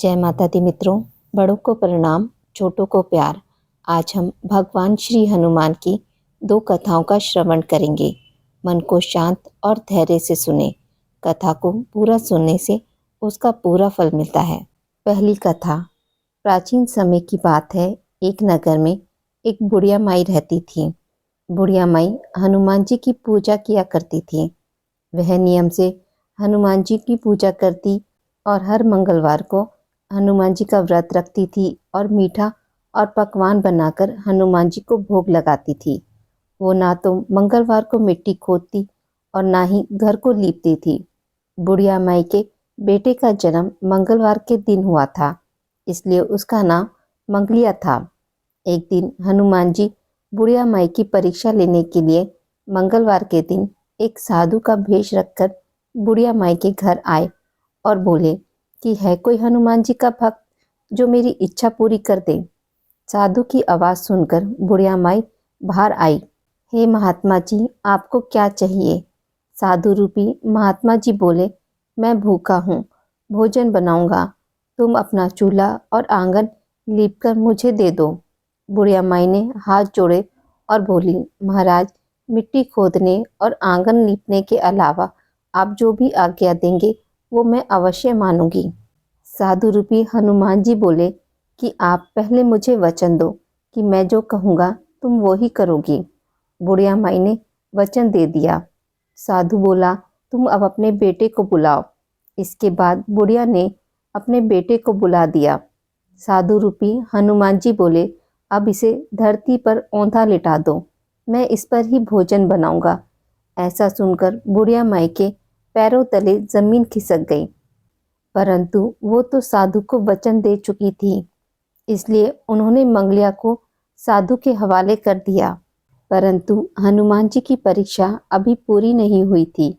जय माता दी मित्रों, बड़ों को प्रणाम, छोटों को प्यार। आज हम भगवान श्री हनुमान की 2 कथाओं का श्रवण करेंगे। मन को शांत और धैर्य से सुने। कथा को पूरा सुनने से उसका पूरा फल मिलता है। पहली कथा। प्राचीन समय की बात है। एक नगर में एक बुढ़िया माई रहती थी। बुढ़िया माई हनुमान जी की पूजा किया करती थी। वह नियम से हनुमान जी की पूजा करती और हर मंगलवार को हनुमान जी का व्रत रखती थी और मीठा और पकवान बनाकर हनुमान जी को भोग लगाती थी। वो ना तो मंगलवार को मिट्टी खोदती और ना ही घर को लीपती थी। बुढ़िया माई के बेटे का जन्म मंगलवार के दिन हुआ था, इसलिए उसका नाम मंगलिया था। एक दिन हनुमान जी बुढ़िया माई की परीक्षा लेने के लिए मंगलवार के दिन एक साधु का भेष रखकर बुढ़िया माई के घर आए और बोले कि है कोई हनुमान जी का भक्त जो मेरी इच्छा पूरी कर दे। साधु की आवाज़ सुनकर बुढ़िया माई बाहर आई। हे महात्मा जी, आपको क्या चाहिए? साधु रूपी महात्मा जी बोले, मैं भूखा हूँ, भोजन बनाऊंगा। तुम अपना चूल्हा और आंगन लीप कर मुझे दे दो। बुढ़िया माई ने हाथ जोड़े और बोली, महाराज, मिट्टी खोदने और आंगन लीपने के अलावा आप जो भी आज्ञा देंगे वो मैं अवश्य मानूंगी। साधु रूपी हनुमान जी बोले कि आप पहले मुझे वचन दो कि मैं जो कहूँगा तुम वो ही करोगी। बुढ़िया माई ने वचन दे दिया। साधु बोला, तुम अब अपने बेटे को बुलाओ। इसके बाद बुढ़िया ने अपने बेटे को बुला दिया। साधु रूपी हनुमान जी बोले, अब इसे धरती पर औंधा लिटा दो, मैं इस पर ही भोजन बनाऊंगा। ऐसा सुनकर बुढ़िया माई के पैरों तले जमीन खिसक गई, परंतु वो तो साधु को वचन दे चुकी थी, इसलिए उन्होंने मंगलिया को साधु के हवाले कर दिया। परंतु हनुमान जी की परीक्षा अभी पूरी नहीं हुई थी।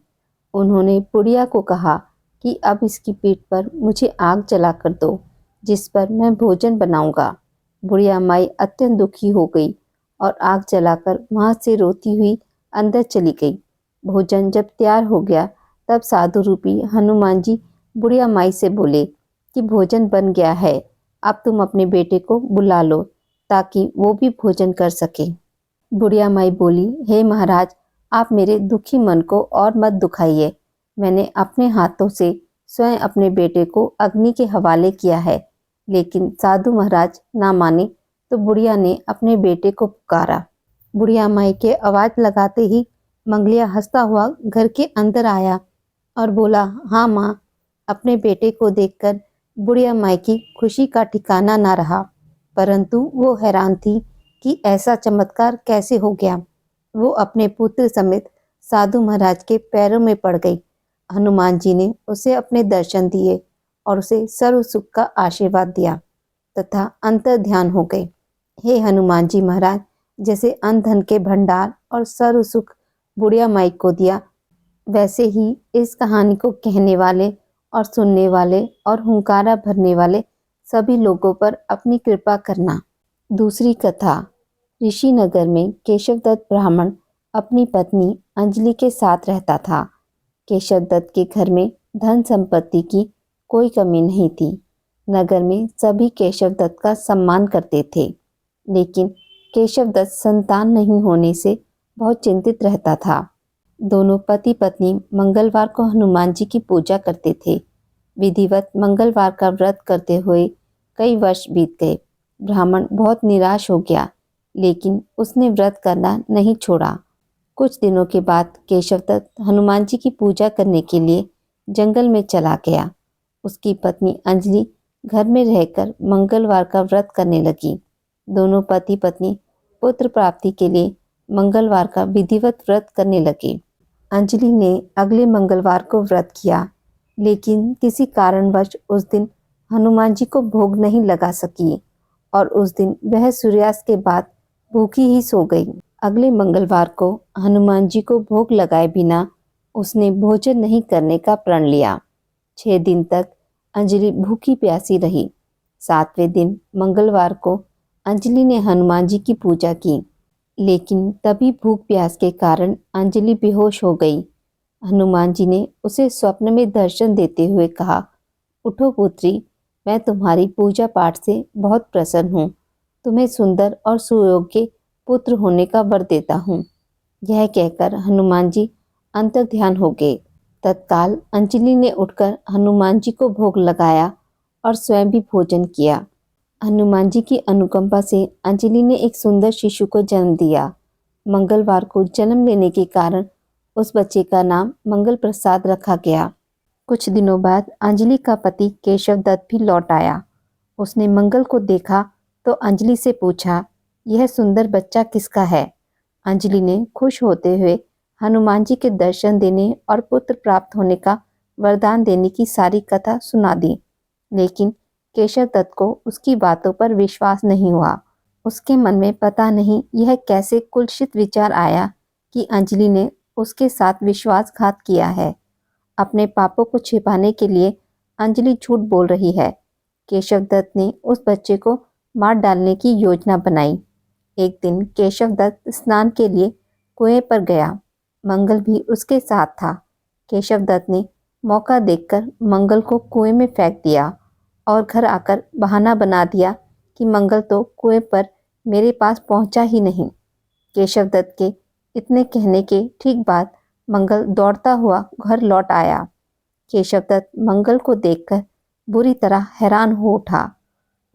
उन्होंने बुढ़िया को कहा कि अब इसकी पीठ पर मुझे आग जला कर दो, जिस पर मैं भोजन बनाऊंगा। बुढ़िया माई अत्यंत दुखी हो गई और आग जलाकर वहां से रोती हुई अंदर चली गई। भोजन जब तैयार हो गया तब साधु रूपी हनुमान जी बुढ़िया माई से बोले कि भोजन बन गया है, अब तुम अपने बेटे को बुला लो ताकि वो भी भोजन कर सके। बुढ़िया माई बोली, हे महाराज, आप मेरे दुखी मन को और मत दुखाइए। मैंने अपने हाथों से स्वयं अपने बेटे को अग्नि के हवाले किया है, लेकिन साधु महाराज ना माने तो बुढ़िया ने अपने बेटे को पुकारा। बुढ़िया माई के आवाज लगाते ही मंगलिया हंसता हुआ घर के अंदर आया और बोला, हाँ माँ। अपने बेटे को देखकर बुढ़िया माई की खुशी का ठिकाना ना रहा, परंतु वो हैरान थी कि ऐसा चमत्कार कैसे हो गया। वो अपने पुत्र समेत साधु महाराज के पैरों में पड़ गई। हनुमान जी ने उसे अपने दर्शन दिए और उसे सर्व सुख का आशीर्वाद दिया तथा अंतर ध्यान हो गए। हे हनुमान जी महाराज, जैसे अन्न धन के भंडार और सर्व सुख बुढ़िया माई को दिया, वैसे ही इस कहानी को कहने वाले और सुनने वाले और हुंकारा भरने वाले सभी लोगों पर अपनी कृपा करना। दूसरी कथा। ऋषि नगर में केशव दत्त ब्राह्मण अपनी पत्नी अंजलि के साथ रहता था। केशव दत्त के घर में धन संपत्ति की कोई कमी नहीं थी। नगर में सभी केशव दत्त का सम्मान करते थे, लेकिन केशव दत्त संतान नहीं होने से बहुत चिंतित रहता था। दोनों पति पत्नी मंगलवार को हनुमान जी की पूजा करते थे। विधिवत मंगलवार का व्रत करते हुए कई वर्ष बीत गए। ब्राह्मण बहुत निराश हो गया, लेकिन उसने व्रत करना नहीं छोड़ा। कुछ दिनों के बाद केशव दत्त हनुमान जी की पूजा करने के लिए जंगल में चला गया। उसकी पत्नी अंजलि घर में रहकर मंगलवार का व्रत करने लगी। दोनों पति पत्नी पुत्र प्राप्ति के लिए मंगलवार का विधिवत व्रत करने लगे। अंजलि ने अगले मंगलवार को व्रत किया, लेकिन किसी कारणवश उस दिन हनुमान जी को भोग नहीं लगा सकी और उस दिन वह सूर्यास्त के बाद भूखी ही सो गई। अगले मंगलवार को हनुमान जी को भोग लगाए बिना उसने भोजन नहीं करने का प्रण लिया। 6 दिन तक अंजलि भूखी प्यासी रही। 7वें दिन मंगलवार को अंजलि ने हनुमान जी की पूजा की, लेकिन तभी भूख प्यास के कारण अंजलि बेहोश हो गई। हनुमान जी ने उसे स्वप्न में दर्शन देते हुए कहा, उठो पुत्री, मैं तुम्हारी पूजा पाठ से बहुत प्रसन्न हूँ। तुम्हें सुंदर और सुयोग्य पुत्र होने का वर देता हूँ। यह कहकर हनुमान जी अंतर्ध्यान हो गए। तत्काल अंजलि ने उठकर हनुमान जी को भोग लगाया और स्वयं भी भोजन किया। हनुमान जी की अनुकंपा से अंजलि ने एक सुंदर शिशु को जन्म दिया। मंगलवार को जन्म लेने के कारण उस बच्चे का नाम मंगल प्रसाद रखा गया। कुछ दिनों बाद अंजलि का पति केशव दत्त भी लौट आया। उसने मंगल को देखा तो अंजलि से पूछा, यह सुंदर बच्चा किसका है? अंजलि ने खुश होते हुए हनुमान जी के दर्शन देने और पुत्र प्राप्त होने का वरदान देने की सारी कथा सुना दी। लेकिन केशव दत्त को उसकी बातों पर विश्वास नहीं हुआ। उसके मन में पता नहीं यह कैसे कुत्सित विचार आया कि अंजलि ने उसके साथ विश्वासघात किया है। अपने पापों को छिपाने के लिए अंजलि झूठ बोल रही है। केशव दत्त ने उस बच्चे को मार डालने की योजना बनाई। एक दिन केशव दत्त स्नान के लिए कुएं पर गया। मंगल भी उसके साथ था। केशव दत्त ने मौका देखकर मंगल को कुएं में फेंक दिया और घर आकर बहाना बना दिया कि मंगल तो कुएं पर मेरे पास पहुंचा ही नहीं। केशव दत्त के इतने कहने के ठीक बाद मंगल दौड़ता हुआ घर लौट आया। केशव दत्त मंगल को देखकर बुरी तरह हैरान हो उठा।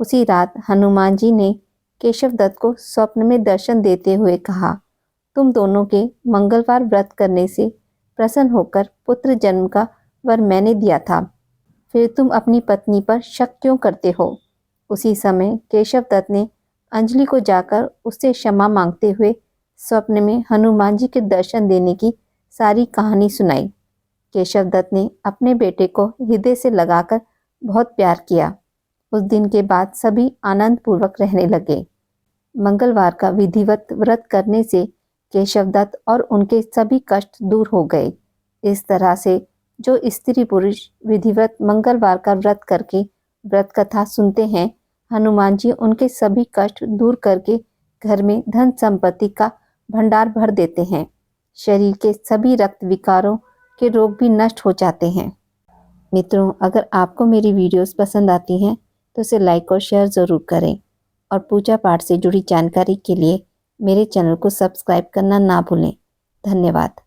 उसी रात हनुमान जी ने केशव दत्त को स्वप्न में दर्शन देते हुए कहा, तुम दोनों के मंगलवार व्रत करने से प्रसन्न होकर पुत्र जन्म का वर मैंने दिया था, फिर तुम अपनी पत्नी पर शक क्यों करते हो? उसी समय केशव दत्त ने अंजलि को जाकर उससे क्षमा मांगते हुए स्वप्न में हनुमान जी के दर्शन देने की सारी कहानी सुनाई। केशव दत्त ने अपने बेटे को हृदय से लगाकर बहुत प्यार किया। उस दिन के बाद सभी आनंद पूर्वक रहने लगे। मंगलवार का विधिवत व्रत करने से केशव दत्त और उनके सभी कष्ट दूर हो गए। इस तरह से जो स्त्री पुरुष विधिवत मंगलवार का व्रत करके व्रत कथा सुनते हैं, हनुमान जी उनके सभी कष्ट दूर करके घर में धन संपत्ति का भंडार भर देते हैं। शरीर के सभी रक्त विकारों के रोग भी नष्ट हो जाते हैं। मित्रों, अगर आपको मेरी वीडियोस पसंद आती हैं तो इसे लाइक और शेयर ज़रूर करें और पूजा पाठ से जुड़ी जानकारी के लिए मेरे चैनल को सब्सक्राइब करना ना भूलें। धन्यवाद।